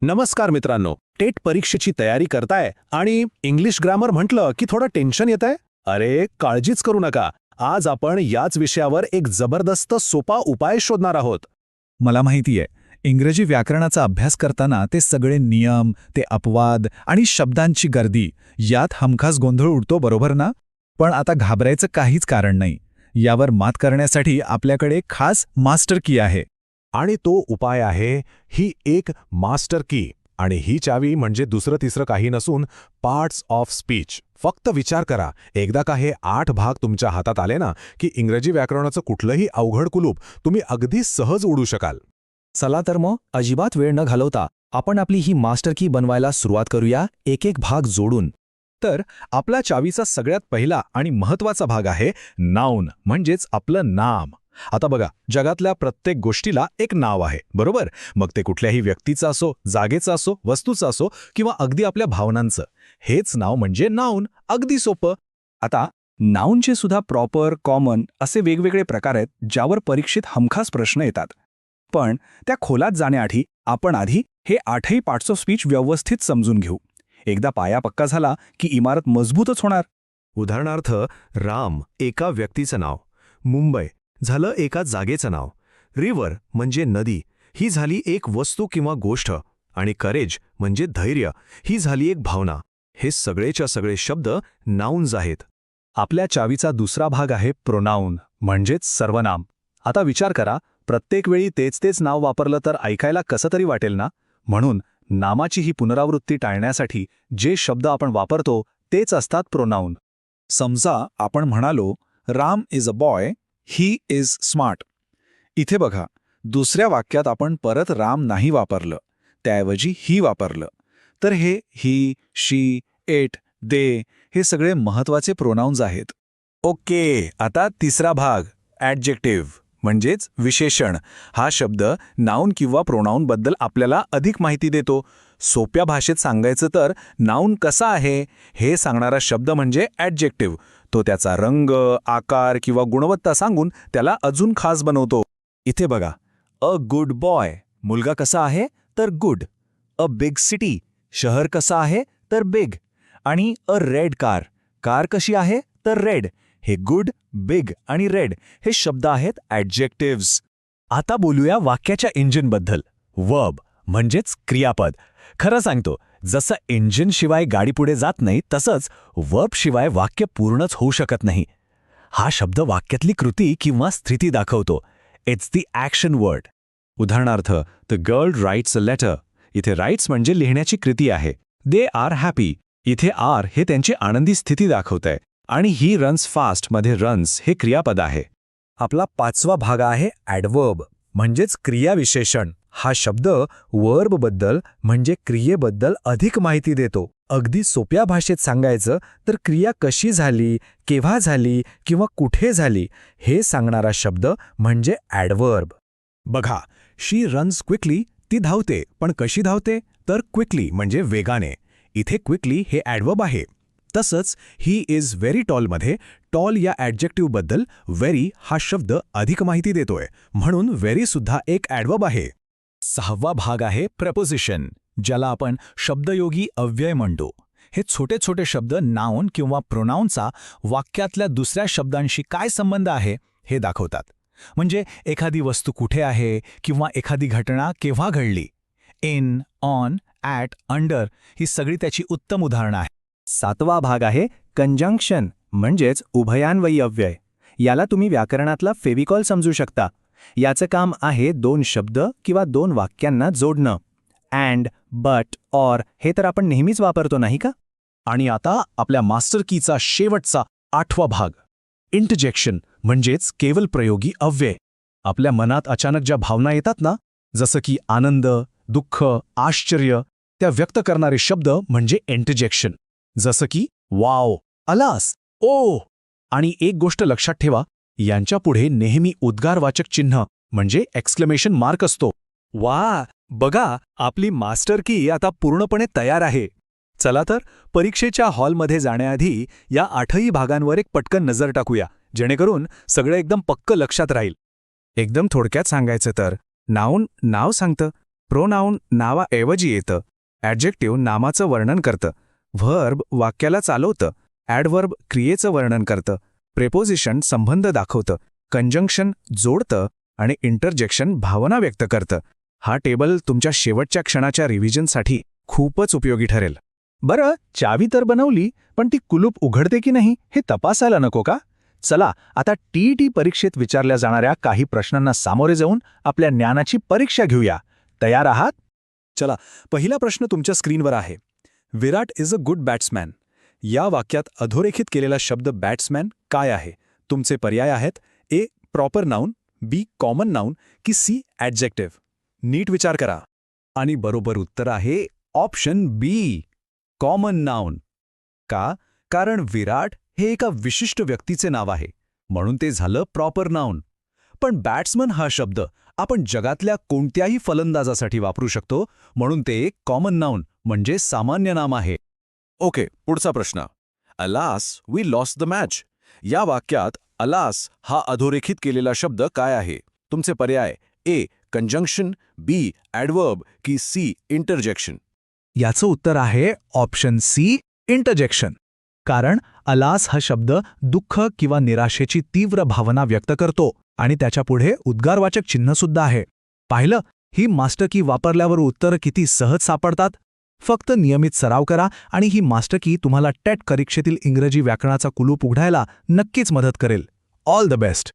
नमस्कार मित्रांनो, टेट परीक्षेची तयारी करताय आणि इंग्लिश ग्रामर म्हटलं की थोडं टेन्शन येतंय? अरे काळजीच करू नका. आज आपण याच विषयावर एक जबरदस्त सोपा उपाय शोधणार आहोत. मला माहितीये, इंग्रजी व्याकरणाचा अभ्यास करताना ते सगळे नियम, ते अपवाद आणि शब्दांची गर्दी यात हमखास गोंधळ उडतो, बरोबर ना? पण आता घाबरायचं काहीच कारण नाही. यावर मात करण्यासाठी आपल्याकडे खास मास्टर की आहे. आणि तो उपाय आहे ही एक मास्टर की. आणि ही चावी म्हणजे दुसरं तिसरं काही नसून पार्ट्स ऑफ स्पीच. फक्त विचार करा, एकदा का हे 8 भाग तुमच्या हातात आले ना, की इंग्रजी व्याकरणाचं कुठलंही अवघड कुलूप तुम्ही अगदी सहज उडू शकाल. चला तर मग अजिबात वेळ न घालवता आपण आपली ही मास्टर की बनवायला सुरुवात करूया, एक एक भाग जोडून. तर आपला चावीचा सगळ्यात पहिला आणि महत्त्वाचा भाग आहे नाऊन, म्हणजेच आपलं नाम. आता बघा, जगातल्या प्रत्येक गोष्टीला एक नाव आहे, बरोबर? मग ते कुठल्याही व्यक्तीचं असो, जागेचं असो, वस्तूचं असो किंवा अगदी आपल्या भावनांचं. हेच नाव म्हणजे नाऊन. अगदी सोपं. आता नाऊनचे सुद्धा प्रॉपर, कॉमन असे वेगवेगळे प्रकार आहेत ज्यावर परीक्षेत हमखास प्रश्न येतात. पण त्या खोलात जाण्याआधी आपण हे 8ही पार्ट्स ऑफ स्पीच व्यवस्थित समजून घेऊ. एकदा पाया पक्का झाला की इमारत मजबूतच होणार. उदाहरणार्थ, राम एका व्यक्तीचं नाव, मुंबई झालं एका जागेचं नाव, रिव्हर म्हणजे नदी, ही झाली एक वस्तू किंवा गोष्ट, आणि करेज म्हणजे धैर्य, ही झाली एक भावना. हे सगळेच्या सगळे शब्द नाउन्स आहेत. आपल्या चावीचा दुसरा भाग आहे प्रोनाऊन, म्हणजेच सर्वनाम. आता विचार करा, प्रत्येक वेळी तेच नाव वापरलं तर ऐकायला कसं तरी वाटेल ना? म्हणून नामाची ही पुनरावृत्ती टाळण्यासाठी जे शब्द आपण वापरतो तेच असतात प्रोनाऊन. समजा आपण म्हणालो, Ram is a boy, he is smart. इथे बघा, दुसऱ्या वाक्यात आपण परत राम नाही वापरलं, त्याऐवजी ही वापरलं. तर हे ही, शी, इट, दे हे सगळे महत्त्वाचे प्रोनाऊन्स आहेत. ओके, आता तिसरा भाग ॲडजेक्टिव्ह, म्हणजेच विशेषण. हा शब्द नाऊन किंवा प्रोनाऊनबद्दल आपल्याला अधिक माहिती देतो. सोप्या भाषेत सांगायचं तर नाऊन कसा आहे हे सांगणारा शब्द म्हणजे ॲडजेक्टिव्ह. तो त्याचा रंग, आकार किंवा गुणवत्ता सांगून त्याला अजून खास बनवतो. इथे बघा, अ गुड बॉय, मुलगा कसा आहे तर गुड. अ बिग सिटी, शहर कसं आहे तर बिग. आणि अ रेड कार, कार कशी आहे तर रेड. हे गुड, बिग आणि रेड हे शब्द आहेत ॲडजेक्टिव्ह्ज. आता बोलूया वाक्याच्या इंजिनबद्दल. वर्ब म्हणजेच क्रियापद. खरं सांगतो, जसं इंजिनशिवाय गाडी पुढे जात नाही, तसंच वर्बशिवाय वाक्य पूर्णच होऊ शकत नाही. हा शब्द वाक्यातली कृती किंवा स्थिती दाखवतो. It's the action word. उदाहरणार्थ, the girl writes a letter. इथे राईट्स म्हणजे लिहिण्याची कृती आहे. They are happy. इथे आर हे त्यांची आनंदी स्थिती दाखवतंय. आणि ही रन्स फास्ट मध्ये रन्स हे क्रियापद आहे. आपला पाचवा भाग आहे ॲडवर्ब, म्हणजेच क्रियाविशेषण. हा शब्द वर्बबद्दल म्हणजे क्रियेबद्दल अधिक माहिती देतो. अगदी सोप्या भाषेत सांगायचं तर क्रिया कशी झाली, केव्हा झाली किंवा कुठे झाली हे सांगणारा शब्द म्हणजे ॲडवर्ब. बघा, शी रन्स क्विकली, ती धावते. पण कशी धावते तर क्विकली म्हणजे वेगाने. इथे क्विकली हे ॲडवर्ब आहे. तसंच ही इज व्हेरी टॉलमध्ये टॉल या ॲडजेक्टिव्हबद्दल व्हेरी हा शब्द अधिक माहिती देतोय, म्हणून व्हेरी सुद्धा एक ॲडवर्ब आहे. सहावा भाग आहे प्रपोजिशन, ज्याला आपण शब्दयोगी अव्यय म्हणतो. हे छोटे छोटे शब्द नाऊन किंवा प्रोनाऊनचा वाक्यातल्या दुसऱ्या शब्दांशी काय संबंध आहे हे दाखवतात. म्हणजे एखादी वस्तू कुठे आहे किंवा एखादी घटना केव्हा घडली. इन, ऑन, ॲट, अंडर ही सगळी त्याची उत्तम उदाहरणं आहेत. सातवा भाग आहे कंजंक्शन, म्हणजेच उभयान्वयी अव्यय. याला तुम्ही व्याकरणातला फेविकॉल समजू शकता. याचं काम आहे दोन शब्द किंवा दोन वाक्यांना जोडणं. अँड, बट, ऑर हे तर आपण नेहमीच वापरतो, नाही का? आणि आता आपल्या मास्टर कीचा शेवटचा 8वा भाग इंटरजेक्शन, म्हणजेच केवल प्रयोगी अव्यय. आपल्या मनात अचानक ज्या भावना येतात ना, जसं की आनंद, दुःख, आश्चर्य, त्या व्यक्त करणारे शब्द म्हणजे इंटरजेक्शन. जसं की वाव, अलास, ओ. आणि एक गोष्ट लक्षात ठेवा, यांच्यापुढे नेहमी उद्गारवाचक चिन्ह म्हणजे एक्सक्लेमेशन मार्क असतो. वा, बघा, आपली मास्टर की आता पूर्णपणे तयार आहे. चला तर परीक्षेच्या हॉलमध्ये जाण्याआधी या 8ही भागांवर एक पटकन नजर टाकूया, जेणेकरून सगळं एकदम पक्क लक्षात राहील. एकदम थोडक्यात सांगायचं तर नाऊन नाव सांगतं, प्रोनाऊन नावाऐवजी येतं, ॲडजेक्टिव्ह नामाचं वर्णन करतं, व्हर्ब वाक्याला चालवतं, ॲडव्हर्ब क्रियेचं वर्णन करतं, प्रेपोजिशन संबंध दाखवतं, कंजंक्शन जोडतं आणि इंटरजेक्शन भावना व्यक्त करतं. हा टेबल तुमच्या शेवटच्या क्षणाच्या रिव्हिजनसाठी खूपच उपयोगी ठरेल. बरं, चावी तर बनवली, पण ती कुलूप उघडते की नाही हे तपासायला नको का? चला आता TET परीक्षेत विचारल्या जाणाऱ्या काही प्रश्नांना सामोरे जाऊन आपल्या ज्ञानाची परीक्षा घेऊया. तयार आहात? चला, पहिला प्रश्न तुमच्या स्क्रीनवर आहे. विराट इज अ गुड बॅट्समॅन. या वाक्यात अधोरेखित केलेला शब्द बॅट्समॅन काय आहे? तुमचे पर्याय आहेत A. Proper noun, B. Common noun की C. ॲडजेक्टिव्ह. नीट विचार करा. आणि बरोबर उत्तर आहे ऑप्शन B. Common noun. का? कारण विराट हे एका विशिष्ट व्यक्तीचे नाव आहे, म्हणून ते झालं प्रॉपर नाऊन. पण बॅट्समन हा शब्द आपण जगातल्या कोणत्याही फलंदाजासाठी वापरू शकतो, म्हणून ते एक कॉमन नाऊन म्हणजे सामान्य नाम आहे. ओके, पुढचा प्रश्न. Alas we lost the match. या वाक्यात अलास हा अधोरेखित केलेला शब्द काय आहे? तुमचे पर्याय A. Conjunction, B. ॲडवर्ब की C. इंटरजेक्शन. याचं उत्तर आहे ऑप्शन C. इंटरजेक्शन. कारण अलास हा शब्द दुःख किंवा निराशेची तीव्र भावना व्यक्त करतो आणि त्याच्यापुढे उद्गारवाचक चिन्हसुद्धा आहे. पाहिलं, ही मास्टर की वापरल्यावर उत्तरं किती सहज सापडतात. फक्त नियमित सराव करा आणि ही मास्टर की तुम्हाला टेट परीक्षेतील इंग्रजी व्याकरणाचा कुलूप उघडायला नक्कीच मदत करेल. All the best.